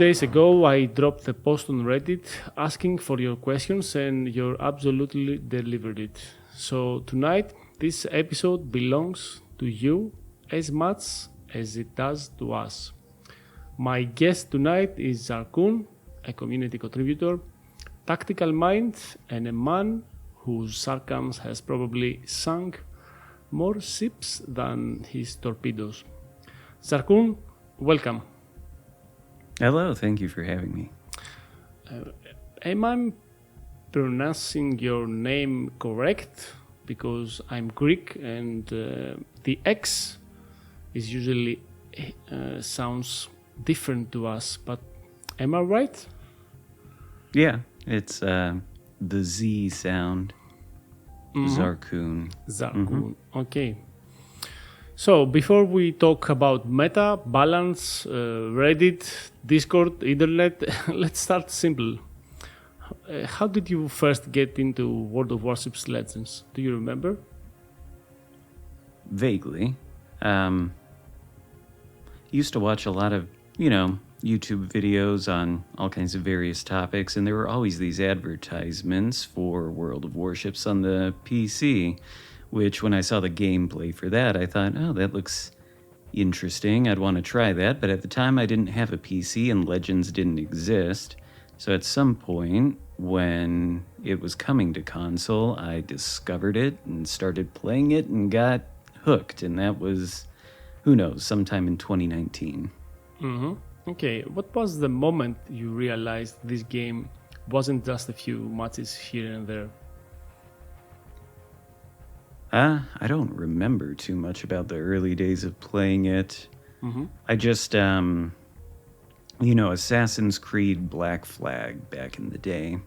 days ago, I dropped a post on Reddit asking for your questions, and you absolutely delivered it. So tonight, this episode belongs to you as much as it does to us. My guest tonight is Xarkun, a community contributor, tactical mind, and a man whose sarcasm has probably sunk more ships than his torpedoes. Xarkun, welcome. Hello, thank you for having me. Am I pronouncing your name correct? Because I'm Greek and the X is usually sounds different to us, but am I right? Yeah, it's the Z sound. Xarkun. Xarkun. Okay. So before we talk about meta, balance, Reddit, Discord, internet, let's start simple. How did you first get into World of Warship's Legends? Do you remember? Vaguely. Used to watch a lot of, YouTube videos on all kinds of various topics, and there were always these advertisements for World of Warships on the PC, which when I saw the gameplay for that, I thought, oh, that looks interesting. I'd want to try that, but at the time I didn't have a PC and Legends didn't exist. So at some point, when it was coming to console, I discovered it and started playing it and got hooked, and that was, who knows, sometime in 2019. Okay, what was the moment you realized this game wasn't just a few matches here and there? I don't remember too much about the early days of playing it. I just, Assassin's Creed Black Flag back in the day.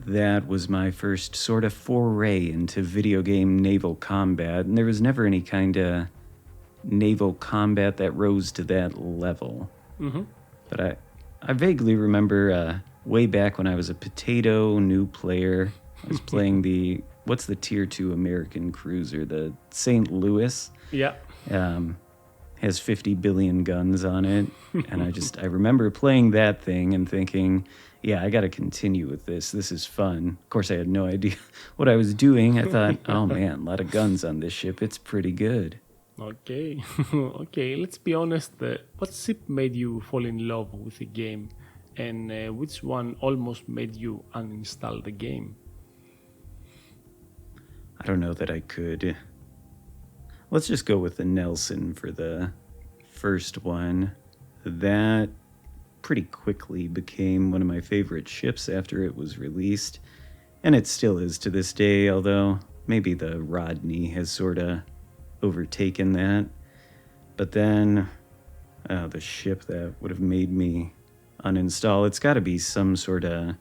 That was my first sort of foray into video game naval combat, and there was never any kind of naval combat that rose to that level. But I vaguely remember way back when I was a potato new player, I was playing what's the Tier 2 American cruiser? The St. Louis. Yeah. Has 50 billion guns on it. And I remember playing that thing and thinking, yeah, I got to continue with this. This is fun. Of course, I had no idea what I was doing. I thought, oh man, a lot of guns on this ship. It's pretty good. Okay. Okay, let's be honest. What ship made you fall in love with the game? And which one almost made you uninstall the game? I don't know that I could. Let's just go with the Nelson for the first one. That pretty quickly became one of my favorite ships after it was released. And it still is to this day, although maybe the Rodney has sort of overtaken that. But then the ship that would have made me uninstall, it's got to be some sort of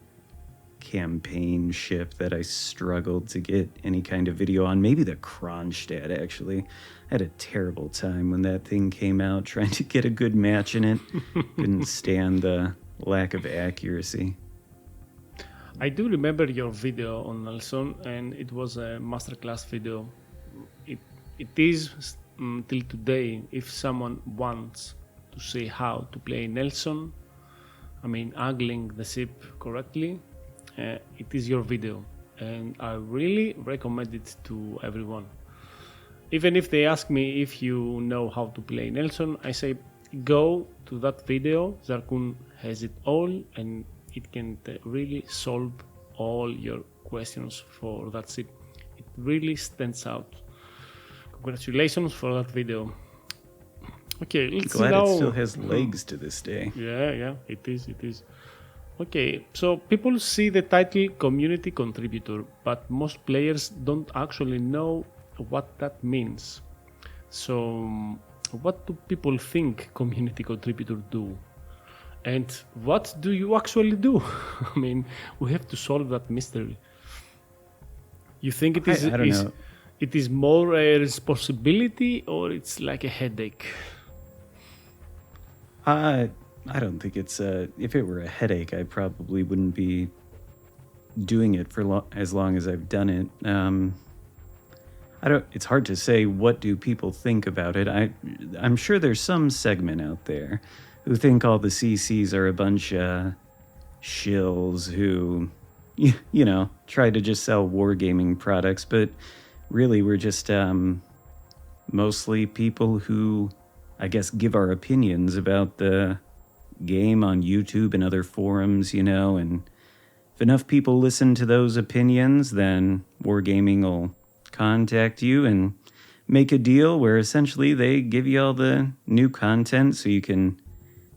campaign ship that I struggled to get any kind of video on. Maybe the Kronstadt, actually. I had a terrible time when that thing came out, trying to get a good match in it. Couldn't stand the lack of accuracy. I do remember your video on Nelson, and it was a masterclass video. It is till today, if someone wants to see how to play Nelson, angling the ship correctly, it is your video, and I really recommend it to everyone. Even if they ask me if you know how to play Nelson, I say go to that video. Xarkun has it all, and it can really solve all your questions for that ship. It really stands out. Congratulations for that video. Okay, let's see now. Glad it still has legs to this day. Yeah, it is. Okay, so people see the title community contributor, but most players don't actually know what that means. So, what do people think community contributors do? And what do you actually do? We have to solve that mystery. You think it is? I don't know. It is more a responsibility, or it's like a headache? I don't think it's if it were a headache, I probably wouldn't be doing it for as long as I've done it. It's hard to say what do people think about it. I'm sure there's some segment out there who think all the CCs are a bunch of shills who, try to just sell wargaming products, but really we're just mostly people who, I guess, give our opinions about the game on YouTube and other forums, and if enough people listen to those opinions, then Wargaming will contact you and make a deal where essentially they give you all the new content so you can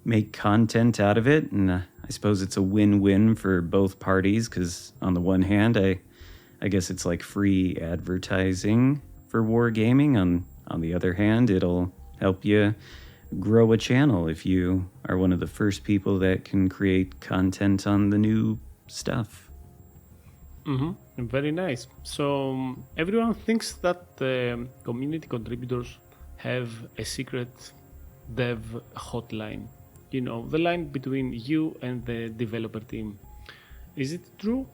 make content out of it. And I suppose it's a win-win for both parties because on the one hand, I guess it's like free advertising for Wargaming. On the other hand, it'll help you grow a channel if you are one of the first people that can create content on the new stuff. Very nice. So everyone thinks that community contributors have a secret dev hotline. The line between you and the developer team. Is it true?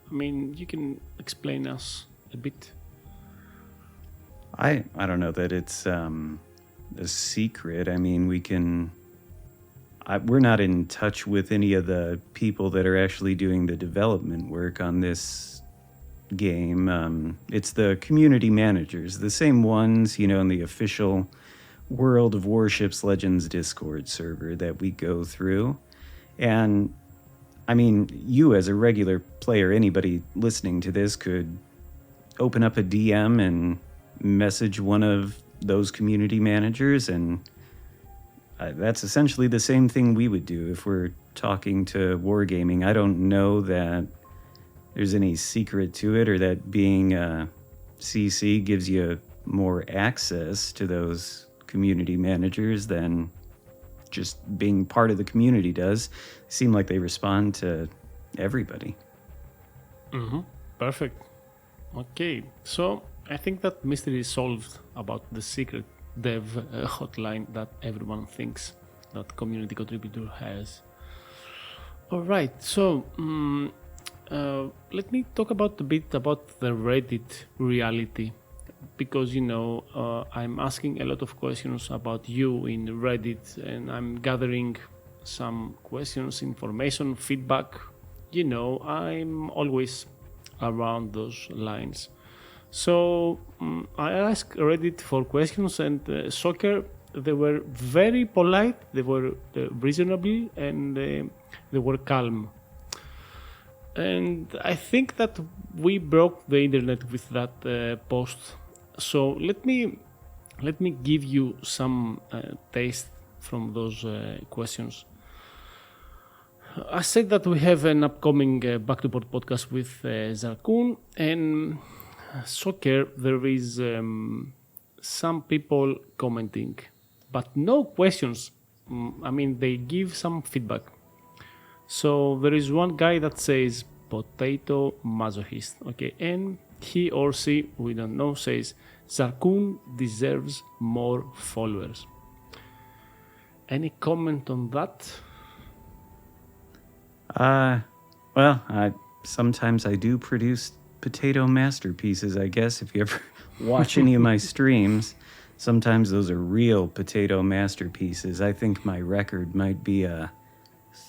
I mean, you can explain us a bit. I don't know that it's a secret. I mean, we're not in touch with any of the people that are actually doing the development work on this game. It's the community managers, the same ones, in the official World of Warships Legends Discord server that we go through. And I mean, you as a regular player, anybody listening to this could open up a DM and message one of those community managers, and that's essentially the same thing we would do if we're talking to Wargaming. I don't know that there's any secret to it or that being a CC gives you more access to those community managers than just being part of the community does. Seem like they respond to everybody. Perfect. Okay, so I think that mystery is solved about the secret dev hotline that everyone thinks that community contributor has. All right, so let me talk a bit about the Reddit reality, because I'm asking a lot of questions about you in Reddit, and I'm gathering some questions, information, feedback. I'm always around those lines. So I asked Reddit for questions, and Soccer, they were very polite, they were reasonable, and they were calm. And I think that we broke the internet with that post. So let me give you some taste from those questions. I said that we have an upcoming Back to Board podcast with Xarkun, and Soccer, there is some people commenting, but no questions. I mean, they give some feedback. So there is one guy that says potato masochist, okay, and he or she, we don't know, says Xarkun deserves more followers. Any comment on that? Well, sometimes I do produce potato masterpieces, I guess. If you ever watch any of my streams, sometimes those are real potato masterpieces. I think my record might be a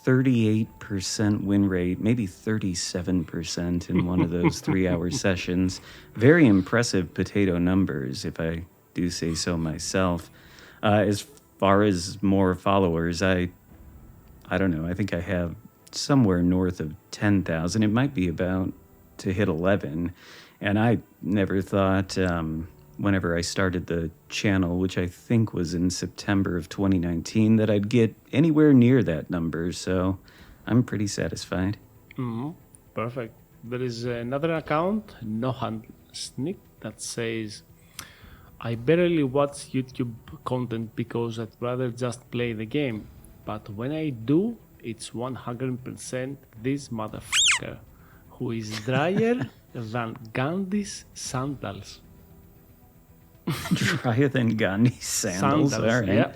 38% win rate, maybe 37% in one of those 3-hour sessions. Very impressive potato numbers, if I do say so myself. As far as more followers, I don't know. I think I have somewhere north of 10,000. It might be about to hit 11. And I never thought, whenever I started the channel, which I think was in September of 2019, that I'd get anywhere near that number. So I'm pretty satisfied. Perfect. There is another account, Nohan Snick, that says, I barely watch YouTube content because I'd rather just play the game. But when I do, it's 100% this motherfucker who is drier than Gandhi's sandals. Drier than Gandhi's sandals. All right. Yeah.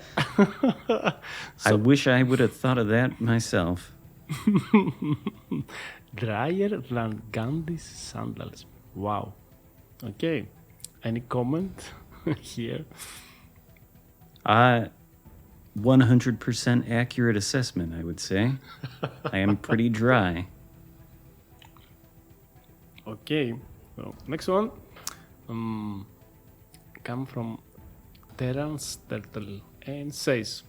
I wish I would have thought of that myself. Drier than Gandhi's sandals. Wow. Okay. Any comment here? 100% accurate assessment, I would say. I am pretty dry. Okay, so next one come from Terence Turtle and says,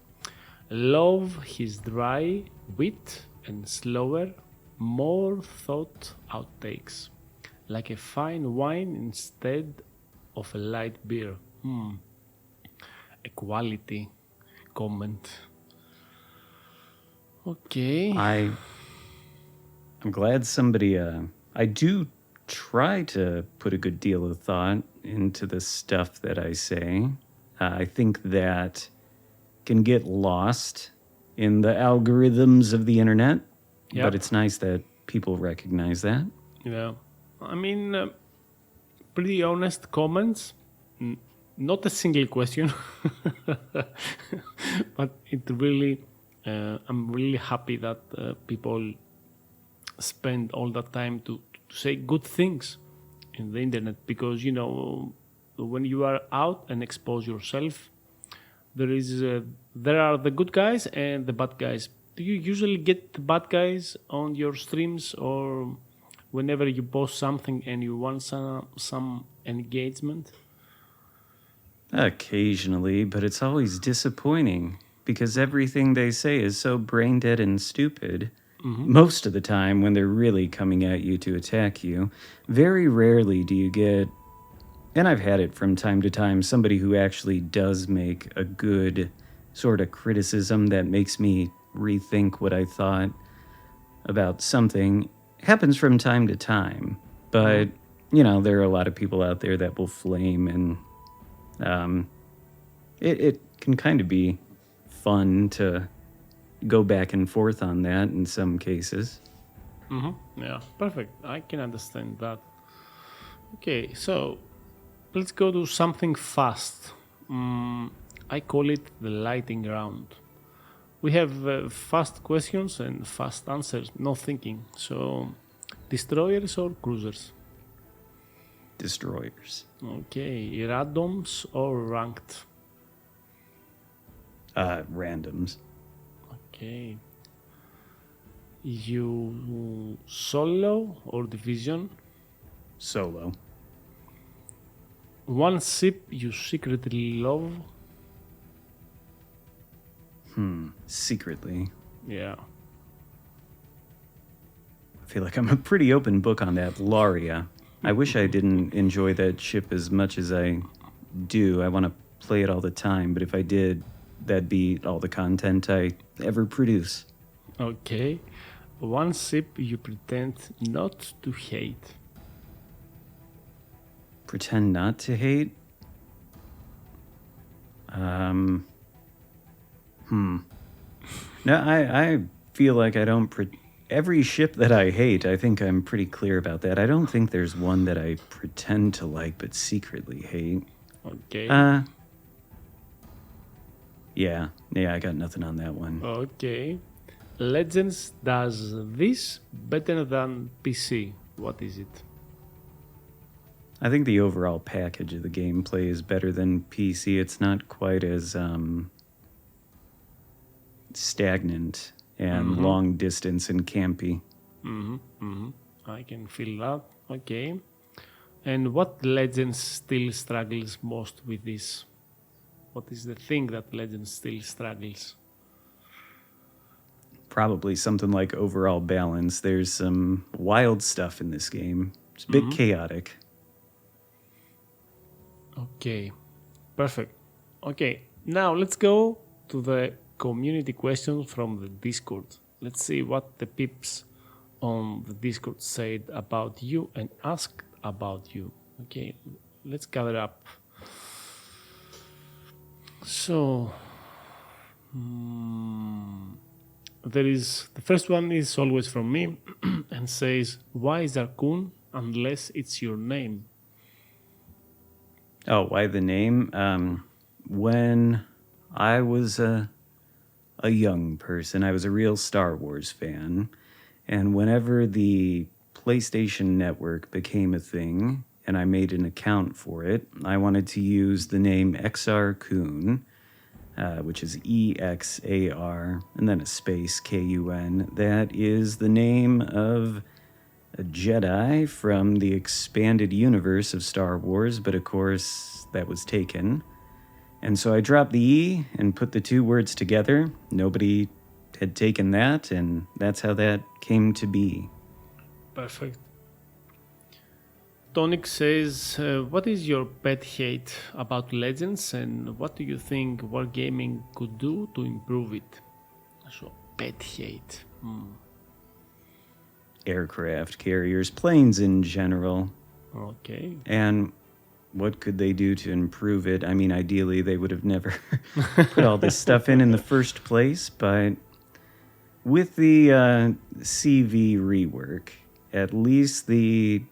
love his dry wit and slower, more thought out takes, like a fine wine instead of a light beer. A quality comment. Okay. I'm glad somebody. I do try to put a good deal of thought into the stuff that I say. I think that can get lost in the algorithms of the internet, Yep. but it's nice that people recognize that. Yeah, I mean, pretty honest comments. Not a single question, but it really, I'm really happy that people spend all that time to say good things in the internet, because when you are out and expose yourself, there are the good guys and the bad guys. Do you usually get the bad guys on your streams, or whenever you post something and you want some engagement? Occasionally, but it's always disappointing because everything they say is so brain dead and stupid. Most of the time, when they're really coming at you to attack you, very rarely do you get, and I've had it from time to time, somebody who actually does make a good sort of criticism that makes me rethink what I thought about something. Happens from time to time, but there are a lot of people out there that will flame, and it can kind of be fun to go back and forth on that in some cases. Yeah, perfect. I can understand that. Okay, so let's go to something fast. I call it the lightning round. We have fast questions and fast answers, no thinking. So, destroyers or cruisers? Destroyers. Okay, randoms or ranked? Randoms. Okay. You solo or division? Solo. One ship you secretly love? Secretly. Yeah. I feel like I'm a pretty open book on that. Laria. I wish I didn't enjoy that ship as much as I do. I want to play it all the time, but if I did, that'd be all the content I ever produce. Okay. One ship you pretend not to hate? Pretend not to hate? No, I feel like I don't... Every ship that I hate, I think I'm pretty clear about that. I don't think there's one that I pretend to like but secretly hate. Okay. Yeah, I got nothing on that one. Okay. Legends does this better than PC. What is it? I think the overall package of the gameplay is better than PC. It's not quite as stagnant and long distance and campy. I can feel that. Okay. And what Legends still struggles most with this? What is the thing that Legends still struggles? Probably something like overall balance. There's some wild stuff in this game. It's a bit chaotic. Okay, perfect. Okay, now let's go to the community questions from the Discord. Let's see what the peeps on the Discord said about you and asked about you. Okay, let's gather up. So, there is the first one is always from me and says, "Why Xarkun unless it's your name?" Oh, why the name? When I was a young person, I was a real Star Wars fan. And whenever the PlayStation Network became a thing and I made an account for it, I wanted to use the name Xarkun which is EXAR, and then a space KUN. That is the name of a Jedi from the expanded universe of Star Wars, but of course that was taken. And so I dropped the E and put the two words together. Nobody had taken that, and that's how that came to be. Perfect. Tonic says, what is your pet hate about Legends and what do you think Wargaming could do to improve it? So, pet hate. Aircraft carriers, planes in general. Okay. And what could they do to improve it? I mean, ideally, they would have never put all this stuff in the first place, but with the CV rework, at least the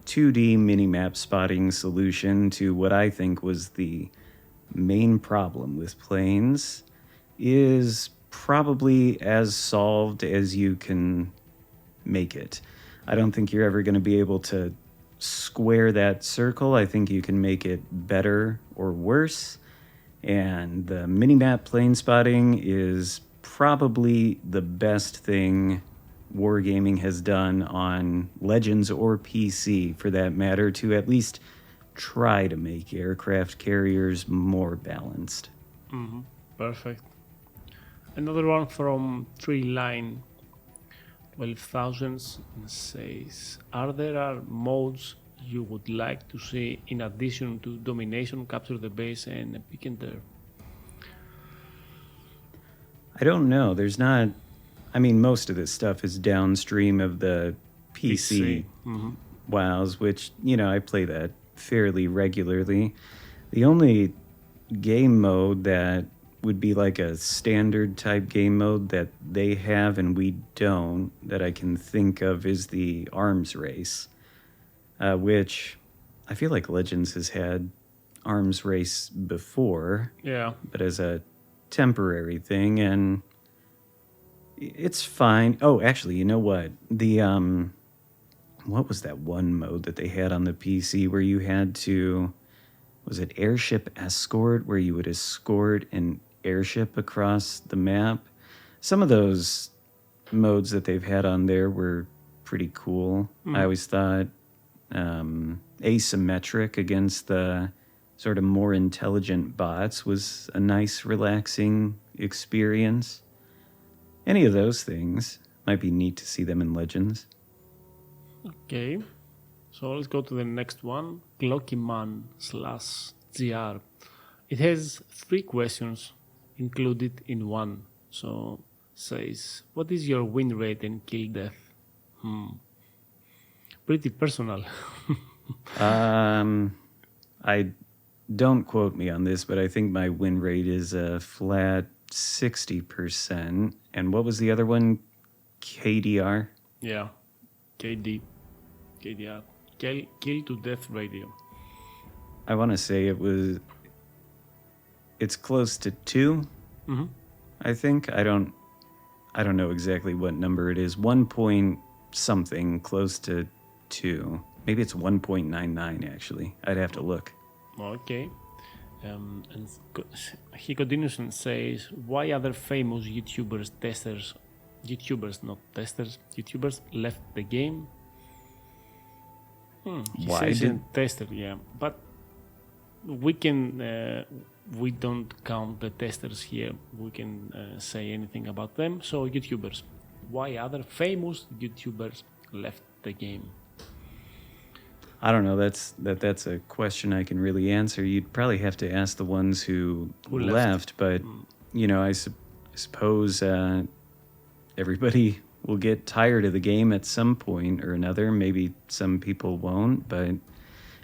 2D minimap spotting solution to what I think was the main problem with planes is probably as solved as you can make it. I don't think you're ever going to be able to square that circle. I think you can make it better or worse. And the minimap plane spotting is probably the best thing Wargaming has done on Legends or PC, for that matter, to at least try to make aircraft carriers more balanced. Perfect. Another one from Tree Line 12,000 says, are there modes you would like to see in addition to domination, capture the base, and pick and tear? I don't know. There's not... I mean, most of this stuff is downstream of the PC WoWs, which, I play that fairly regularly. The only game mode that would be like a standard type game mode that they have and we don't, that I can think of, is the arms race, which I feel like Legends has had arms race before, but as a temporary thing, and it's fine. Oh, actually, you know what? The what was that one mode that they had on the PC where you had to, was it Airship Escort, where you would escort an airship across the map? Some of those modes that they've had on there were pretty cool. I always thought asymmetric against the sort of more intelligent bots was a nice, relaxing experience. Any of those things might be neat to see them in Legends. Okay, so let's go to the next one. Clockyman/GR. It has 3 questions included in one. So says, what is your win rate and kill death? Pretty personal. I don't quote me on this, but I think my win rate is a flat 60%. And what was the other one? KDR? Yeah, KDR. Kill to death radio. I want to say it's close to 2. I think. I don't know exactly what number it is. 1 point something, close to 2. Maybe it's 1.99 actually. I'd have to look. Okay. And he continues and says, why other famous YouTubers left the game? Why did tester? Yeah, but we don't count the testers here. We can say anything about them. So YouTubers, why other famous YouTubers left the game? I don't know. That's a question I can really answer. You'd probably have to ask the ones who left. But I suppose everybody will get tired of the game at some point or another. Maybe some people won't, but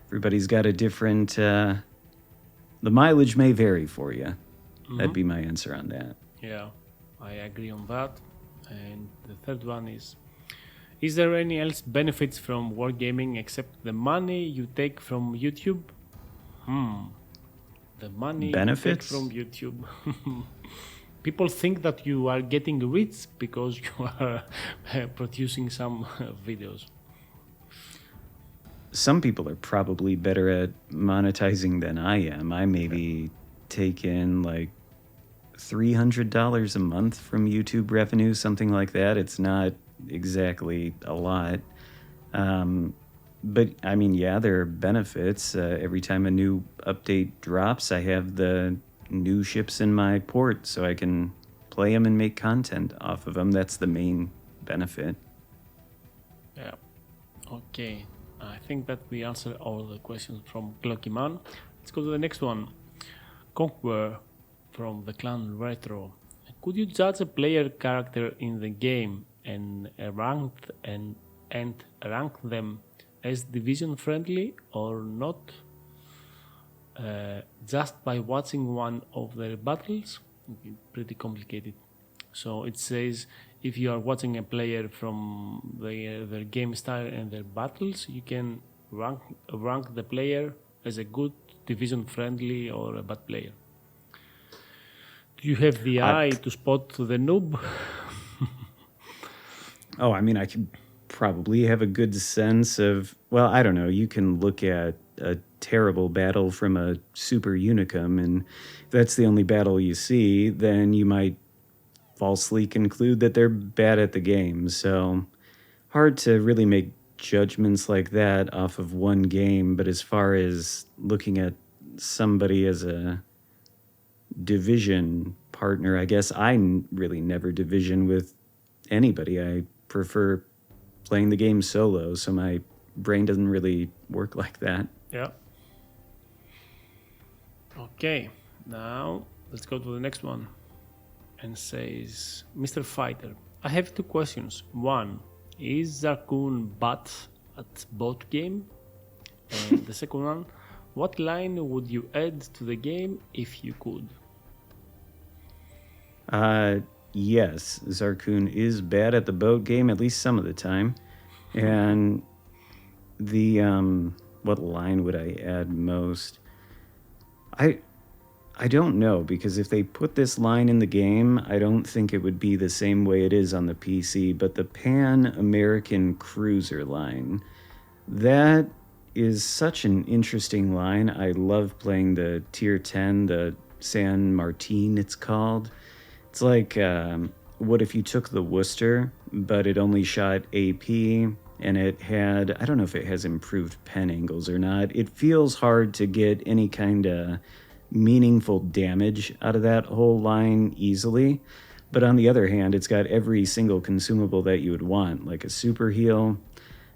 everybody's got a different... the mileage may vary for you. That'd be my answer on that. Yeah, I agree on that. And the third one is there any else benefits from wargaming except the money you take from YouTube? The money benefits you take from YouTube. People think that you are getting rich because you are producing some videos. Some people are probably better at monetizing than I am. I maybe take in like $300 a month from YouTube revenue, something like that. It's not exactly a lot. But I mean, yeah, there are benefits. Every time a new update drops, I have the new ships in my port so I can play them and make content off of them. That's the main benefit. Yeah. Okay. I think that we answered all the questions from Clocky Man. Let's go to the next one. Conquer from the clan Retro. Could you judge a player character in the game and rank them as division friendly or not, just by watching one of their battles? Pretty complicated. So it says if you are watching a player from their game style and their battles, you can rank the player as a good division friendly or a bad player. Do you have the eye to spot the noob? Oh, I mean, I could probably have a good sense of, well, I don't know. You can look at a terrible battle from a super unicum, and if that's the only battle you see, then you might falsely conclude that they're bad at the game. So hard to really make judgments like that off of one game. But as far as looking at somebody as a division partner, I guess I really never division with anybody. I prefer playing the game solo, so my brain doesn't really work like that. Yeah. Okay, now let's go to the next one. And says, Mr. Fighter, I have two questions. One, is Xarkun bad at boat game? And the second one, what line would you add to the game if you could? Yes, Xarkun is bad at the boat game, at least some of the time. And the, what line would I add most? I don't know, because if they put this line in the game, I don't think it would be the same way it is on the PC, but the Pan-American Cruiser line, that is such an interesting line. I love playing the Tier 10, the San Martin it's called. It's like, what if you took the Worcester, but it only shot AP, and it had, I don't know if it has improved pen angles or not. It feels hard to get any kind of meaningful damage out of that whole line easily. But on the other hand, it's got every single consumable that you would want, like a super heal,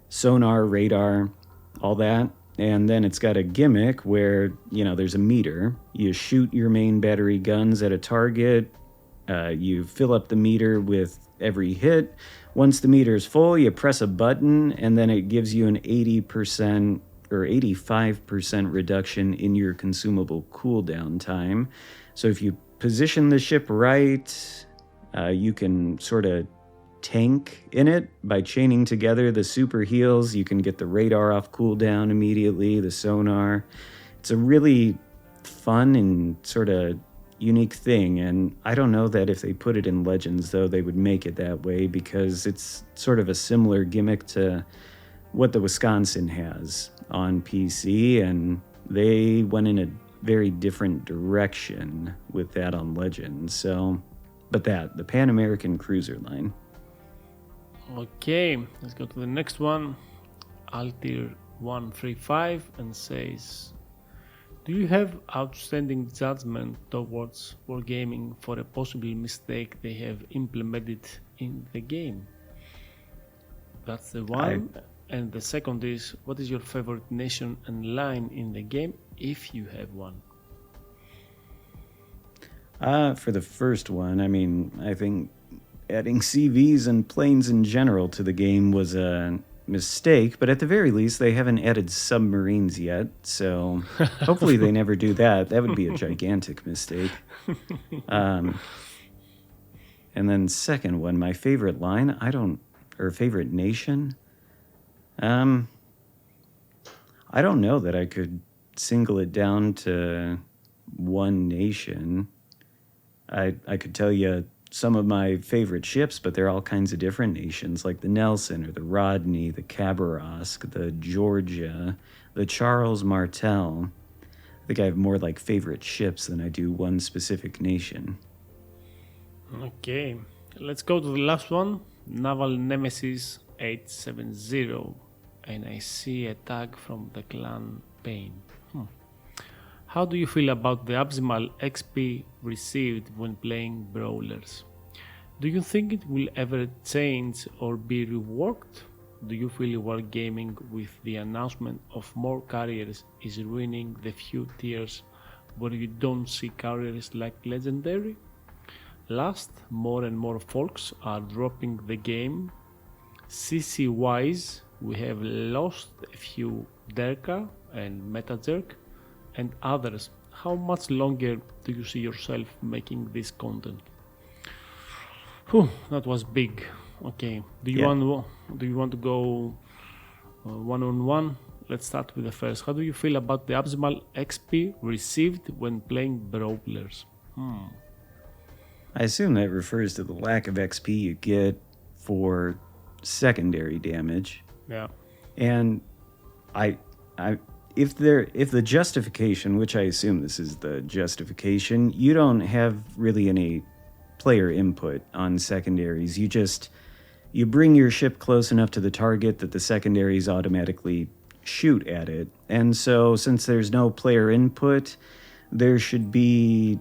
sonar, radar, all that. And then it's got a gimmick where, you know, there's a meter. You shoot your main battery guns at a target. You fill up the meter with every hit. Once the meter is full, you press a button, and then it gives you an 80% or 85% reduction in your consumable cooldown time. So if you position the ship right, you can sort of tank in it by chaining together the super heals. You can get the radar off cooldown immediately, the sonar. It's a really fun and sort of unique thing, and I don't know that if they put it in Legends, though, they would make it that way, because it's sort of a similar gimmick to what the Wisconsin has on PC, and they went in a very different direction with that on Legends. So, but the Pan American Cruiser line. Okay, let's go to the next one. Altir 135 and says, do you have outstanding judgment towards wargaming for a possible mistake they have implemented in the game? That's the one. And the second is, what is your favorite nation and line in the game, if you have one? For the first one, I mean, I think adding CVs and planes in general to the game was a mistake, but at the very least, they haven't added submarines yet, so hopefully they never do that. That would be a gigantic mistake. And then second one, my favorite line, favorite nation? I don't know that I could single it down to one nation. I could tell you some of my favorite ships, but they're all kinds of different nations, like the Nelson or the Rodney, the Khabarovsk, the Georgia, the Charles Martel. I think I have more like favorite ships than I do one specific nation. Okay, let's go to the last one. Naval Nemesis 870. And I see a tag from the clan Pain. How do you feel about the abysmal XP received when playing brawlers? Do you think it will ever change or be reworked? Do you feel wargaming with the announcement of more carriers is ruining the few tiers where you don't see carriers like Legendary? Last, more and more folks are dropping the game. CC wise, we have lost a few Derka and Metajerk and others. How much longer do you see yourself making this content? Whew, that was big. Okay, Yeah. do you want to go one on one? Let's start with the first. How do you feel about the abysmal XP received when playing brawlers? I assume that refers to the lack of XP you get for secondary damage. Yeah. And I if the justification, which I assume this is the justification, you don't have really any player input on secondaries. You bring your ship close enough to the target that the secondaries automatically shoot at it. And so since there's no player input, there should be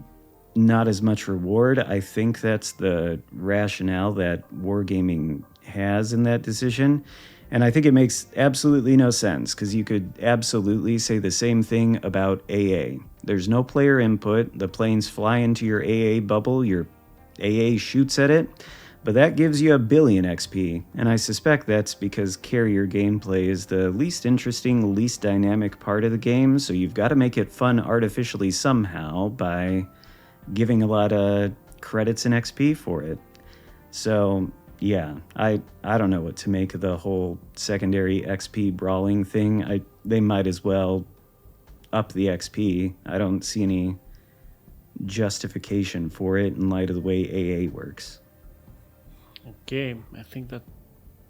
not as much reward. I think that's the rationale that Wargaming has in that decision. And I think it makes absolutely no sense because you could absolutely say the same thing about AA. There's no player input. The planes fly into your AA bubble. Your AA shoots at it. But that gives you a billion XP. And I suspect that's because carrier gameplay is the least interesting, least dynamic part of the game. So you've got to make it fun artificially somehow by giving a lot of credits and XP for it. So yeah, I don't know what to make of the whole secondary XP brawling thing. They might as well up the XP. I don't see any justification for it in light of the way AA works. Okay, I think that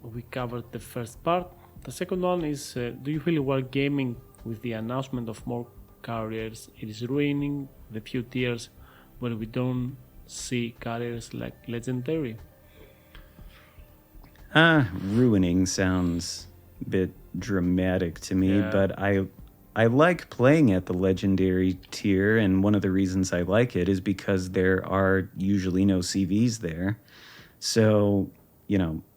we covered the first part. The second one is do you feel wargaming with the announcement of more carriers it is ruining the few tiers where we don't see carriers like Legendary? Ruining sounds a bit dramatic to me, Yeah. but I like playing at the legendary tier, and one of the reasons I like it is because there are usually no CVs there. So,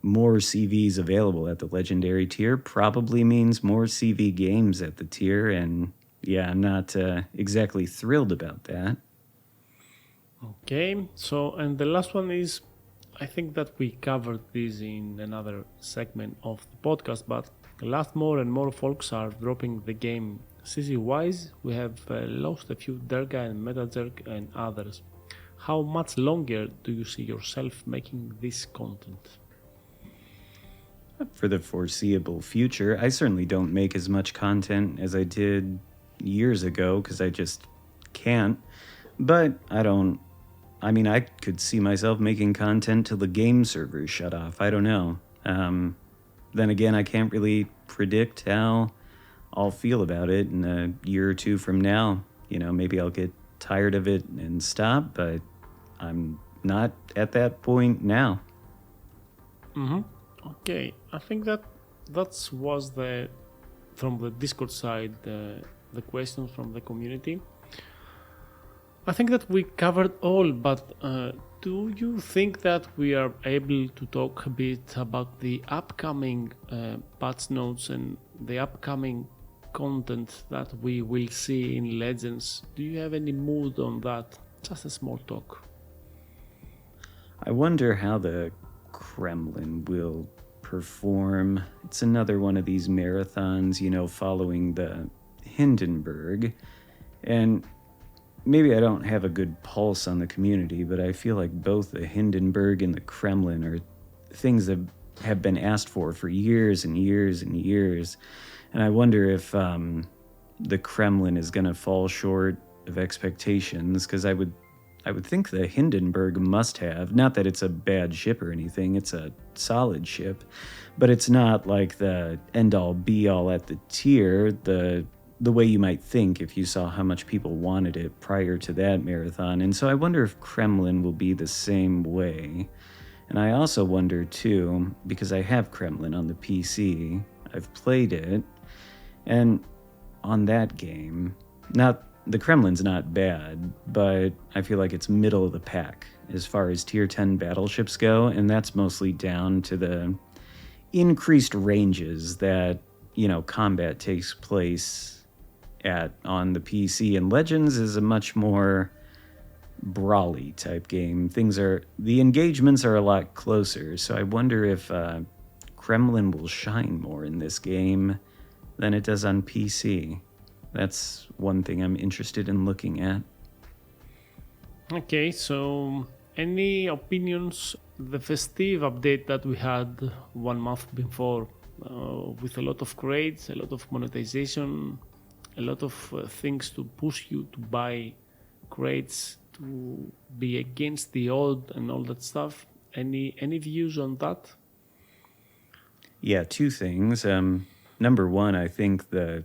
more CVs available at the legendary tier probably means more CV games at the tier, and yeah, I'm not exactly thrilled about that. Okay, so and the last one is I think that we covered this in another segment of the podcast, but last more and more folks are dropping the game. CC wise, we have lost a few Derga and Metajerk and others. How much longer do you see yourself making this content? For the foreseeable future, I certainly don't make as much content as I did years ago because I just can't. But I could see myself making content till the game servers shut off. I don't know. Then again, I can't really predict how I'll feel about it in a year or two from now. Maybe I'll get tired of it and stop, but I'm not at that point now. Okay, I think that was the from the Discord side the questions from the community. I think that we covered all, but do you think that we are able to talk a bit about the upcoming patch notes and the upcoming content that we will see in Legends? Do you have any mood on that? Just a small talk. I wonder how the Kremlin will perform. It's another one of these marathons, following the Hindenburg. And maybe I don't have a good pulse on the community, but I feel like both the Hindenburg and the Kremlin are things that have been asked for years and years and years. And I wonder if the Kremlin is going to fall short of expectations, because I would think the Hindenburg must have, not that it's a bad ship or anything, it's a solid ship, but it's not like the end-all be-all at the tier. The the way you might think if you saw how much people wanted it prior to that marathon. And so I wonder if Kremlin will be the same way. And I also wonder too, because I have Kremlin on the PC, I've played it, and on that game, the Kremlin's not bad, but I feel like it's middle of the pack as far as tier 10 battleships go, and that's mostly down to the increased ranges that, combat takes place at on the PC. And Legends is a much more brawly type game. The engagements are a lot closer, so I wonder if Kremlin will shine more in this game than it does on PC. That's one thing I'm interested in looking at. Okay, so any opinions? The festive update that we had 1 month before, with a lot of crates, a lot of monetization, a lot of things to push you to buy crates, to be against the old and all that stuff. Any views on that? Yeah, two things. Number one, I think the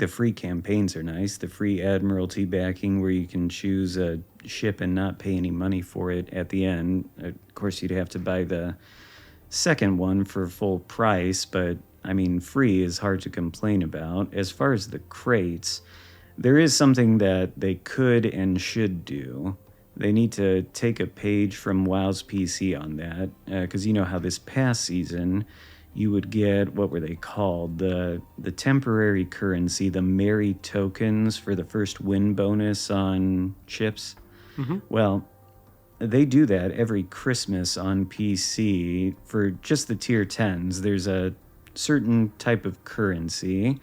free campaigns are nice. The free Admiralty backing where you can choose a ship and not pay any money for it at the end. Of course, you'd have to buy the second one for full price, but I mean, free is hard to complain about. As far as the crates, there is something that they could and should do. They need to take a page from WoW's PC on that, because you know how this past season you would get, what were they called? The temporary currency, the Merry tokens for the first win bonus on ships. Mm-hmm. Well, they do that every Christmas on PC for just the tier 10s. There's a certain type of currency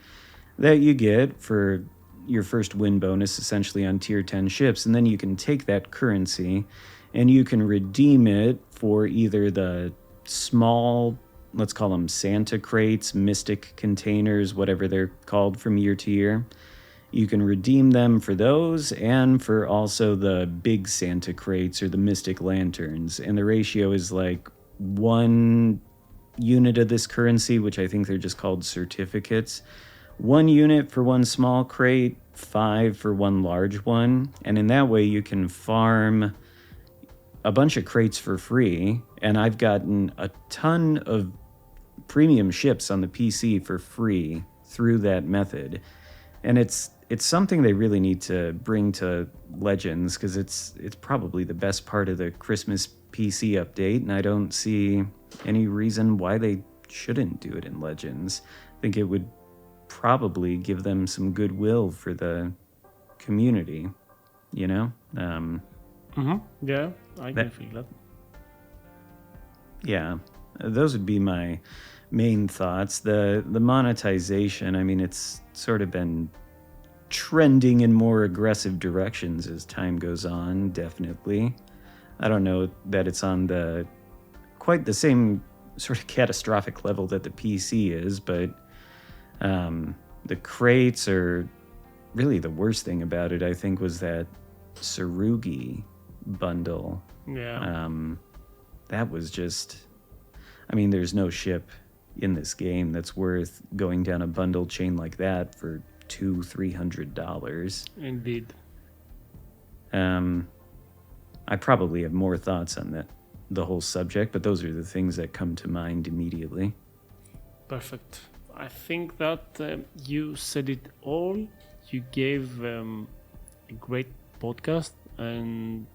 that you get for your first win bonus essentially on tier 10 ships, and then you can take that currency and you can redeem it for either the small, let's call them Santa crates, mystic containers, whatever they're called from year to year. You can redeem them for those and for also the big Santa crates or the mystic lanterns. And the ratio is like 1 unit of this currency, which I think they're just called certificates. 1 unit for 1 small crate, 5 for 1 large one. And in that way, you can farm a bunch of crates for free. And I've gotten a ton of premium ships on the PC for free through that method. And it's something they really need to bring to Legends, because it's probably the best part of the Christmas PC update, and I don't see any reason why they shouldn't do it in Legends. I think it would probably give them some goodwill for the community, Yeah, I can feel that. Yeah, those would be my main thoughts. The monetization, I mean, it's sort of been trending in more aggressive directions as time goes on, definitely. I don't know that it's on quite the same sort of catastrophic level that the PC is, but the crates are really the worst thing about it, I think, was that Tsurugi bundle. Yeah. That was just, I mean, there's no ship in this game that's worth going down a bundle chain like that for $200-$300. Indeed. I probably have more thoughts on the whole subject, but those are the things that come to mind immediately. Perfect. I think that you said it all. You gave a great podcast, and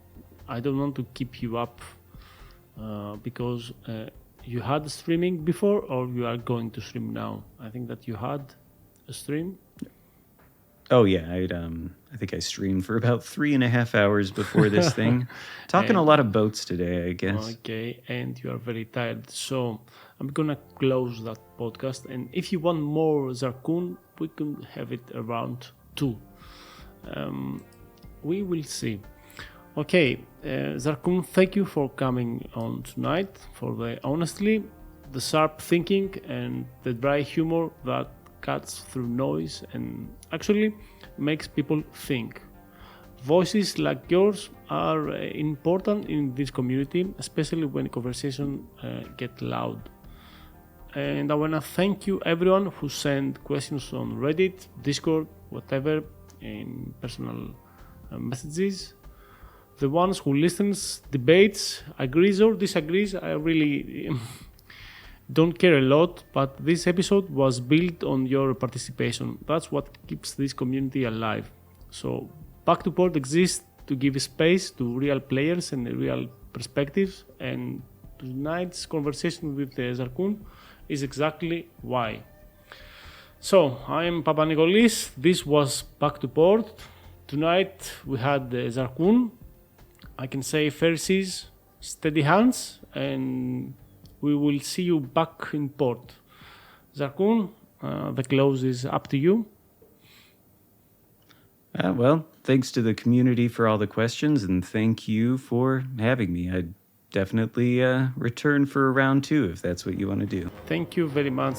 I don't want to keep you up because you had streaming before, or you are going to stream now? I think that you had a stream. Oh yeah, I think I streamed for about 3.5 hours before this thing. Talking a lot of boats today, I guess. Okay, and you are very tired, so I'm gonna close that podcast. And if you want more Xarkun, we can have it around 2. We will see. Okay, Xarkun, thank you for coming on tonight, for the honestly, the sharp thinking, and the dry humor that cuts through noise and actually makes people think. Voices like yours are important in this community, especially when conversations get loud. And I want to thank you everyone who sent questions on Reddit, Discord, whatever, in personal messages. The ones who listens, debates, agrees or disagrees, I really don't care a lot, but this episode was built on your participation. That's what keeps this community alive. So Back to Port exists to give space to real players and real perspectives, and tonight's conversation with Xarkun is exactly why. So, I'm Papanikolis, this was Back to Port. Tonight we had Xarkun. I can say fair seas, steady hands, and we will see you back in port. Xarkun, the close is up to you. Well, thanks to the community for all the questions, and thank you for having me. I'd definitely return for a round two if that's what you want to do. Thank you very much.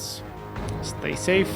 Stay safe.